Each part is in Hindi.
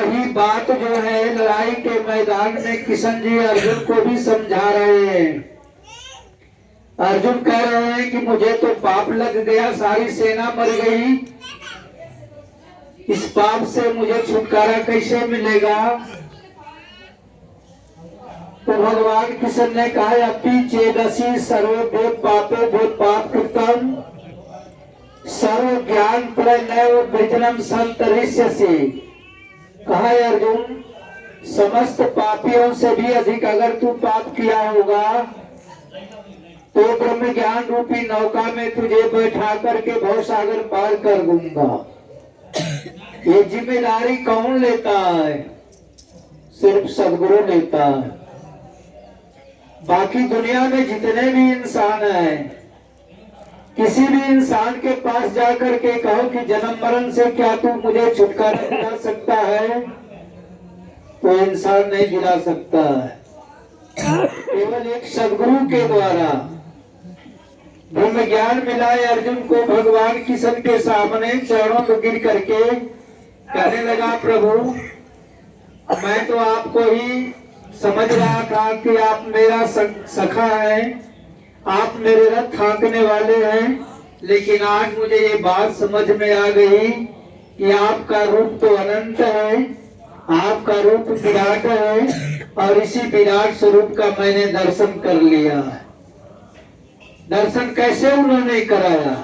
वही बात जो है लड़ाई के मैदान में किशन जी अर्जुन को भी समझा रहे हैं। अर्जुन कह रहे हैं कि मुझे तो पाप लग गया, सारी सेना मर गई, इस पाप से मुझे छुटकारा कैसे मिलेगा। तो भगवान किशन ने कहा अपी चेदसी सर्वे पापे भूत पाप कृतम सर्व ज्ञान प्रनव विजनम संतरिष्य से। कहा अर्जुन समस्त पापियों से भी अधिक अगर तू पाप किया होगा तो ब्रह्म ज्ञान रूपी नौका में तुझे बैठा करके भव सागर पार कर दूंगा। ये जिम्मेदारी कौन लेता है? सिर्फ सदगुरु लेता है। बाकी दुनिया में जितने भी इंसान हैं, किसी भी इंसान के पास जाकर के कहो कि जन्म मरण से क्या तू मुझे छुटकारा दिला सकता है, तो इंसान नहीं दिला सकता है। केवल एक सदगुरु के द्वारा ब्रह्म ज्ञान मिला है। अर्जुन को भगवान किशन के सामने चरणों में गिर करके कहने लगा प्रभु मैं तो आपको ही समझ रहा था कि आप मेरा सखा है, आप मेरे रथ हाँकने वाले हैं, लेकिन आज मुझे ये बात समझ में आ गई कि आपका रूप तो अनंत है, आपका रूप विराट है और इसी विराट स्वरूप का मैंने दर्शन कर लिया। दर्शन कैसे उन्होंने कराया?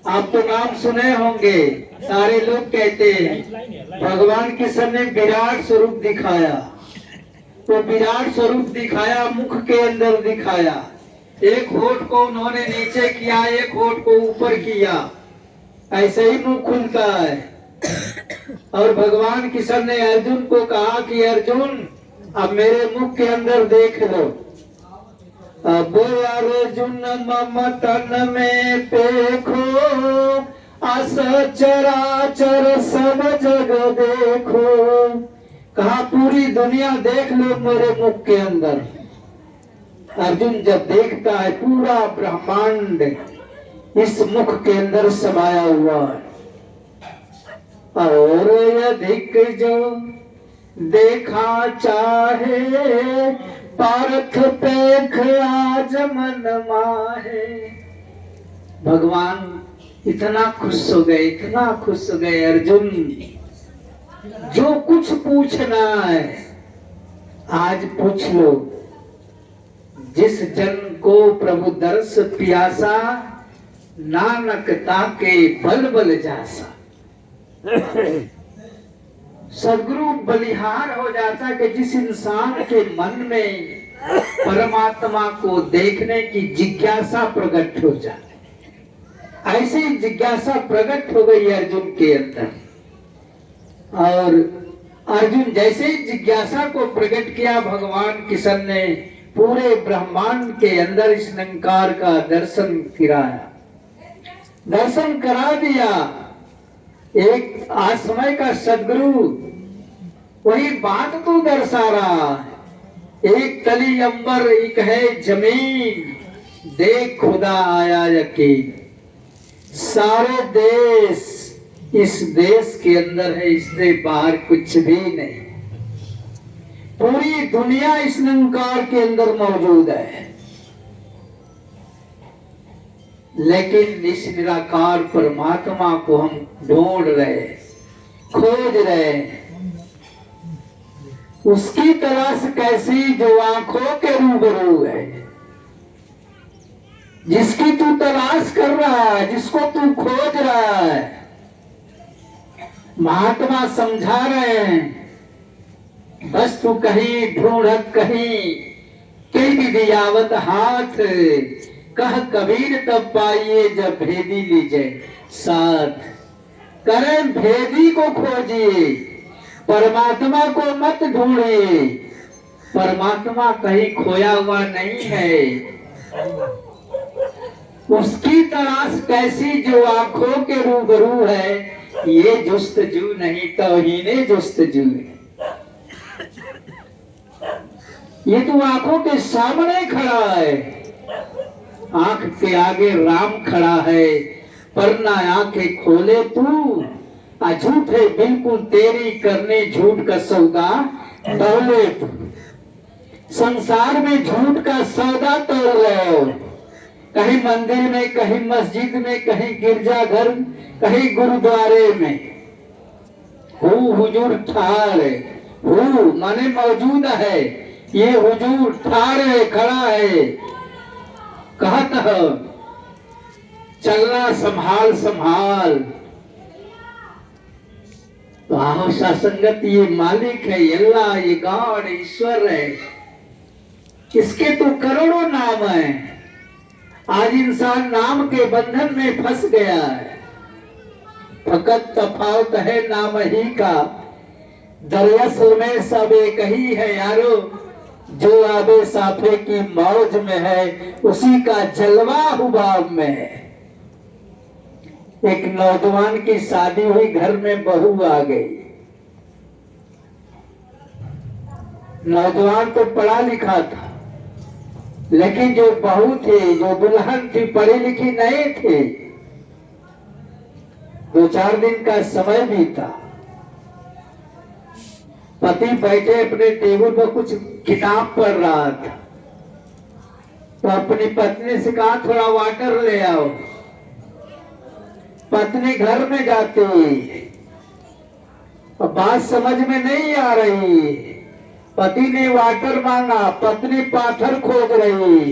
आप तो नाम सुने होंगे, सारे लोग कहते हैं भगवान किशन ने विराट स्वरूप दिखाया। तो विराट स्वरूप दिखाया, मुख के अंदर दिखाया। एक होठ को उन्होंने नीचे किया, एक होठ को ऊपर किया, ऐसे ही मुख खुलता है। और भगवान किशन ने अर्जुन को कहा कि अर्जुन अब मेरे मुख के अंदर देख लो। अब अर्जुन मम तन में देखो, अस चराचर सब जग देखो। कहा पूरी दुनिया देख लो मेरे मुख के अंदर। अर्जुन जब देखता है पूरा ब्रह्मांड इस मुख के अंदर समाया हुआ है। और अधिक जो देखा चाहे पारख पेख आज मन माहे। भगवान इतना खुश हो गए, इतना खुश हो गए अर्जुन, जो कुछ पूछना है आज पूछ लो। जिस जन को प्रभु दर्श प्यासा, नानक ताके बल बल जासा। सदगुरु बलिहार हो जाता कि जिस इंसान के मन में परमात्मा को देखने की जिज्ञासा प्रकट हो जाए। ऐसी जिज्ञासा प्रकट हो गई अर्जुन के अंदर। और अर्जुन जैसे ही जिज्ञासा को प्रकट किया, भगवान किशन ने पूरे ब्रह्मांड के अंदर इस निरंकार का दर्शन कराया, दर्शन करा दिया। एक आज समय का सदगुरु वही बात तो दर्शा रहा है। एक तली अंबर एक है जमीन, देख खुदा आया यकीन। सारे देश इस देश के अंदर है, इससे बाहर कुछ भी नहीं। पूरी दुनिया इस निरंकार के अंदर मौजूद है, लेकिन इस निराकार परमात्मा को हम ढूंढ रहे, खोज रहे। उसकी तलाश कैसी जो आंखों के रूबरू है, जिसकी तू तलाश कर रहा है, जिसको तू खोज रहा है। महात्मा समझा रहे हैं बस तू कहीं ढूंढत कहीं, कई विधियावत हाथ, कह कबीर तब पाइए जब भेदी लीजिए साथ। करें भेदी को खोजिए, परमात्मा को मत ढूंढिए। परमात्मा कहीं खोया हुआ नहीं है। उसकी तलाश कैसी जो आंखों के रूबरू है। ये जुस्तजू नहीं तौहीने जुस्तजू है। ये तो आंखों के सामने खड़ा है, आंख के आगे राम खड़ा है, पर ना आंखें खोले तू झूठ है बिल्कुल तेरी करने झूठ का सौदा दौलत। संसार में झूठ का सौदा तोड़ लो, कहीं मंदिर में, कहीं मस्जिद में, कहीं गिरजाघर, कहीं गुरुद्वारे में। हुजूर ठाड़ हु माने मौजूद है, ये हुजूर ठाड़ है, खड़ा है। कहत है चलना संभाल संभाल। तो आओ सासंगत, ये मालिक है, अल्लाह, ये गॉड, ईश्वर है, इसके तो करोड़ों नाम है। आज इंसान नाम के बंधन में फंस गया है। फकत तफावत है नाम ही का, दरअसल में सब एक ही है यारो। जो आबे साफे की मौज में है, उसी का जलवा हुबाब में है। एक नौजवान की शादी हुई, घर में बहू आ गई। नौजवान तो पढ़ा लिखा था, लेकिन जो बहू थी, जो दुल्हन थी, पढ़ी लिखी नहीं थी। 2-4 दिन का समय बीता। पति बैठे अपने टेबल पर कुछ किताब पढ़ रहा था, तो अपनी पत्नी से कहा थोड़ा वाटर ले आओ। पत्नी घर में जाती, बात समझ में नहीं आ रही। पति ने वाटर मांगा, पत्नी पाथर खोज रही।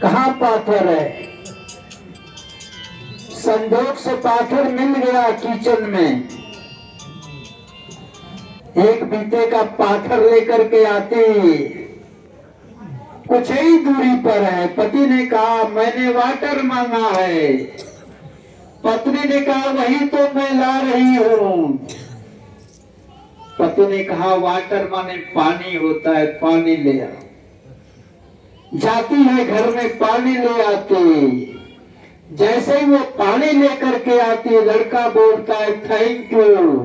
कहाँ पाथर है? संजोग से पाथर मिल गया किचन में। एक बीते का पाथर लेकर के आती, कुछ ही दूरी पर है। पति ने कहा मैंने वाटर मांगा है। पत्नी ने कहा वही तो मैं ला रही हूं। पति ने कहा वाटर माने पानी होता है, पानी ले आ। जाती है घर में, पानी ले आती। जैसे ही वो पानी लेकर के आती है, लड़का बोलता है थैंक यू।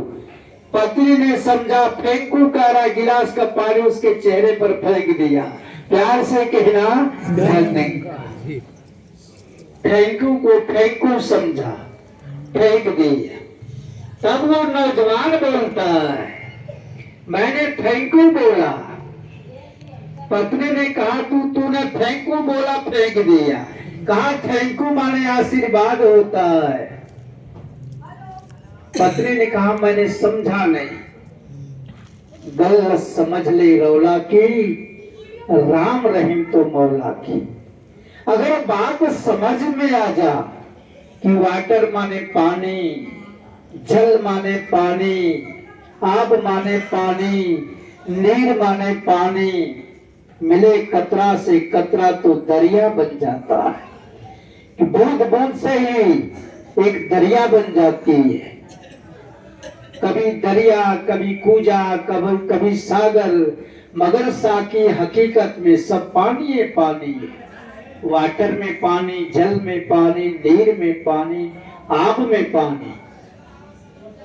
पत्नी ने समझा फेंकू कह रहा, गिलास का पानी उसके चेहरे पर फेंक दिया। प्यार से कहना थैंकू को फेंकू समझा, फेंक दिया। तब वो नौजवान बोलता है मैंने थैंकू बोला। पत्नी ने कहा तूने थैंकू बोला, फेंक दिया। कहा थैंकू माने आशीर्वाद होता है। पत्नी ने कहा मैंने समझा नहीं। गलत समझ ले रौला की, राम रहीम तो मौला की। अगर बात समझ में आ जा कि वाटर माने पानी, जल माने पानी, आब माने पानी, नीर माने पानी, मिले कतरा से कतरा तो दरिया बन जाता है। कि बूंद बूंद से ही एक दरिया बन जाती है। कभी दरिया, कभी कूजा, कभी सागर, मगर साकी हकीकत में सब पानी है, पानी है। वाटर में पानी, जल में पानी, नीर में पानी, आब में पानी।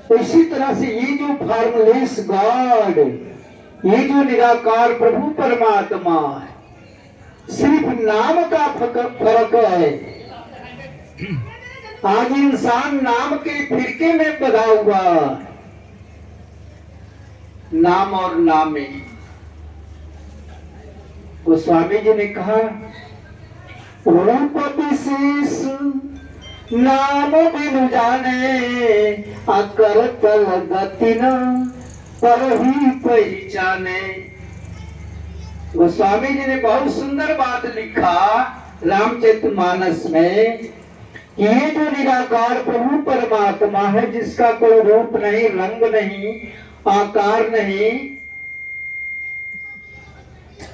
तो इसी तरह से ये जो फार्मलेस गॉड, ये जो निराकार प्रभु परमात्मा है, सिर्फ नाम का फर्क है। आज इंसान नाम के फिरके में बंधा हुआ, नाम और नामे। गोस्वामी जी ने कहा रूप विशेष नाम बिनु जाने, अकर तल गति न पर ही पहचाने। गोस्वामी जी ने बहुत सुंदर बात लिखा रामचरितमानस में कि ये जो निराकार प्रभु परमात्मा है, जिसका कोई रूप नहीं, रंग नहीं, आकार नहीं,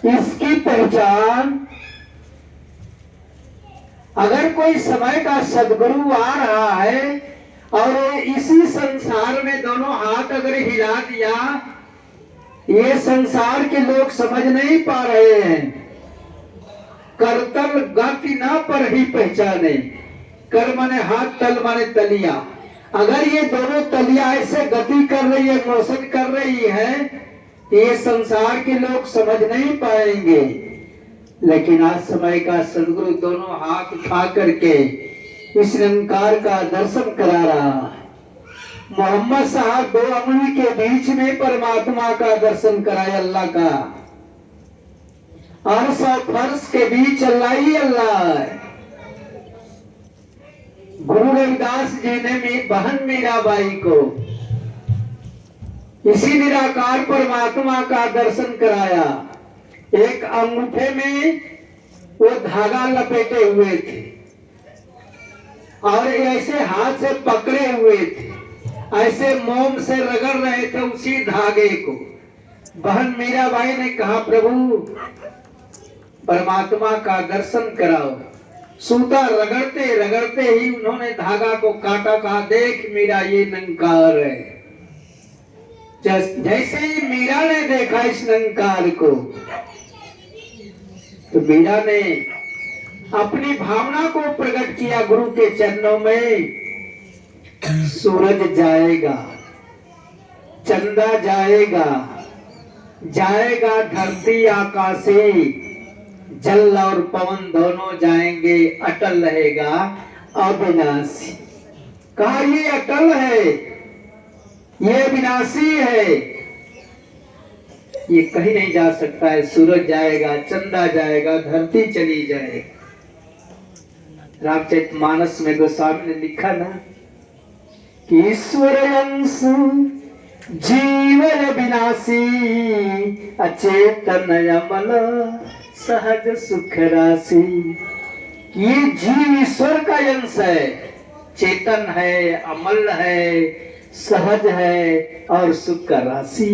इसकी पहचान अगर कोई समय का सदगुरु आ रहा है और इसी संसार में दोनों हाथ अगर हिला दिया, ये संसार के लोग समझ नहीं पा रहे हैं। करतल गति ना पर ही पहचाने। कर माने हाथ, तल माने तलिया। अगर ये दोनों तलिया ऐसे गति कर रही है, मोशन कर रही है, ये संसार के लोग समझ नहीं पाएंगे। लेकिन आज समय का सदगुरु दोनों हाथ उठा करके इस निरंकार का दर्शन करा रहा है। मोहम्मद साहब 2 उंगली के बीच में परमात्मा का दर्शन कराए, अल्लाह का। अर्श और फर्श के बीच अल्लाह ही अल्लाह है। गुरु रविदास जी ने मेरी बहन मीराबाई को इसी निराकार परमात्मा का दर्शन कराया। एक अंगूठे में वो धागा लपेटे हुए थे और ऐसे हाथ से पकड़े हुए थे, ऐसे मोम से रगड़ रहे थे उसी धागे को। बहन मीराबाई ने कहा, प्रभु परमात्मा का दर्शन कराओ। सूता रगड़ते रगड़ते ही उन्होंने धागा को काटा, कहा, देख मीरा ये निरंकार है। जैसे ही मीरा ने देखा इस निरंकार को, तो मीरा ने अपनी भावना को प्रकट किया गुरु के चरणों में। सूरज जाएगा, चंदा जाएगा, जाएगा धरती आकाशी, जल और पवन दोनों जाएंगे, अटल रहेगा अविनाशी। कहा ये अटल है, ये अविनाशी है, ये कहीं नहीं जा सकता है। सूरज जाएगा, चंदा जाएगा, धरती चली जाएगी। रामचरितमानस में गोस्वामी ने लिखा ना कि ईश्वर अंश जीवन विनाशी, अचेतन अमल सहज सुख राशि। ये जीव ईश्वर का अंश है, चेतन है, अमल है, सहज है और सुख का राशि।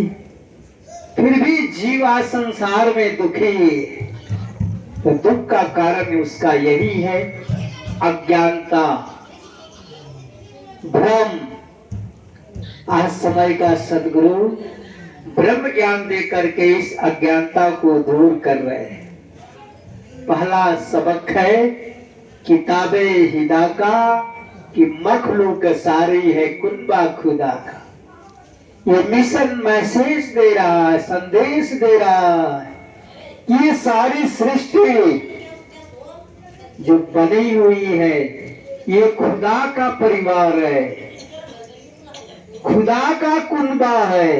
फिर भी जीवा संसार में दुखी है। तो दुख का कारण उसका यही है अज्ञानता, भ्रम। आज समय का सदगुरु ब्रह्म ज्ञान दे करके इस अज्ञानता को दूर कर रहे हैं। पहला सबक है किताबे हिदा का कि मखलूक सारी है कुनबा खुदा का। ये मिशन मैसेज दे रहा है, संदेश दे रहा है। ये सारी सृष्टि जो बनी हुई है ये खुदा का परिवार है, खुदा का कुनबा है।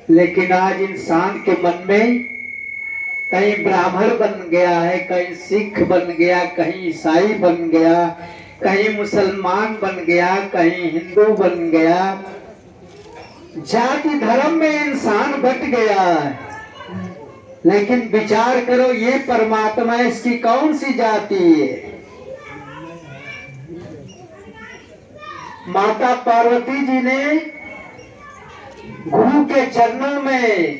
लेकिन आज इंसान के मन में कहीं ब्राह्मण बन गया है, कहीं सिख बन गया, कहीं ईसाई बन गया, कहीं मुसलमान बन गया, कहीं हिंदू बन गया। जाति धर्म में इंसान बट गया है। लेकिन विचार करो, ये परमात्मा इसकी कौन सी जाति है? माता पार्वती जी ने गुरु के चरणों में,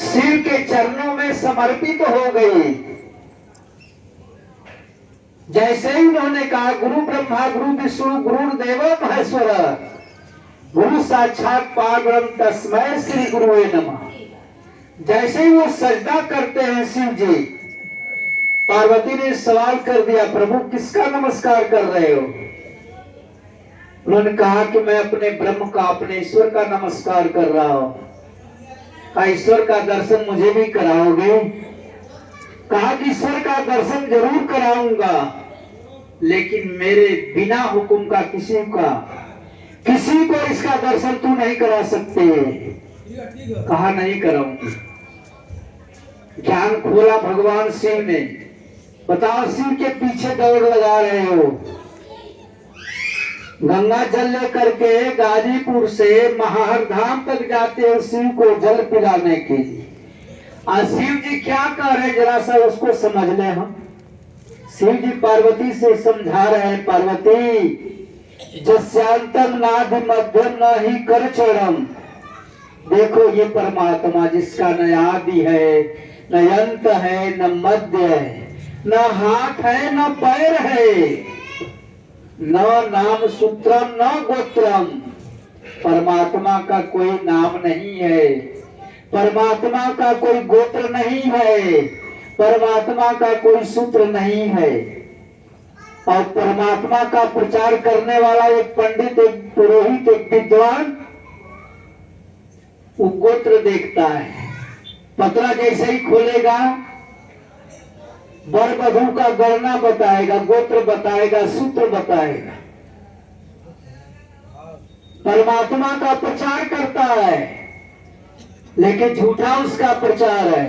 शिव के चरणों में समर्पित हो गई। जैसे ही उन्होंने कहा गुरु ब्रह्मा गुरु विष्णु गुरु देवो महेश्वर, गुरु साक्षात परब्रह्म तस्मै श्री गुरुवे नमः। जैसे ही वो सजदा करते हैं शिव जी, पार्वती ने सवाल कर दिया, प्रभु किसका नमस्कार कर रहे हो? उन्होंने कहा कि मैं अपने ब्रह्म का, अपने ईश्वर का नमस्कार कर रहा हूं। कहा ईश्वर का दर्शन मुझे भी कराओगे? कहा कि ईश्वर का दर्शन जरूर कराऊंगा, लेकिन मेरे बिना हुक्म का किसी को इसका दर्शन तू नहीं करा सकते। कहा नहीं कराऊंगी। ज्ञान खोला भगवान शिव ने। बताओ, शिव के पीछे दौड़ लगा रहे हो। गंगा जल लेकर के गाजीपुर से महार धाम तक जाते हो शिव को जल पिलाने के लिए। आज शिव जी क्या कह रहे, जरा सा उसको समझ ले हम। शिव जी पार्वती से समझा रहे हैं, पार्वती जस्यांतम नादि मध्यम न ही कर चरम। देखो ये परमात्मा जिसका न आदि है, न अंत है, न मध्य है, न हाथ है, न पैर है, न नाम सूत्रम न गोत्रम। परमात्मा का कोई नाम नहीं है, परमात्मा का कोई गोत्र नहीं है, परमात्मा का कोई सूत्र नहीं है। और परमात्मा का प्रचार करने वाला एक पंडित, एक पुरोहित, एक विद्वान, वो गोत्र देखता है। पतरा जैसे ही खोलेगा वर वधू का गणना बताएगा, गोत्र बताएगा, सूत्र बताएगा। परमात्मा का प्रचार करता है, लेकिन झूठा उसका प्रचार है।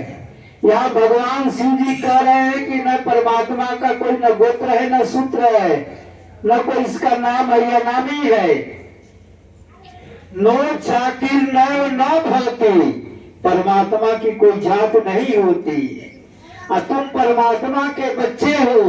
यहाँ भगवान शिव जी कह रहे हैं कि न परमात्मा का कोई न गोत्र है न सूत्र है, न कोई इसका नाम है या नामी है। नो जाति न भवती, परमात्मा की कोई जात नहीं होती। और तुम परमात्मा के बच्चे हो।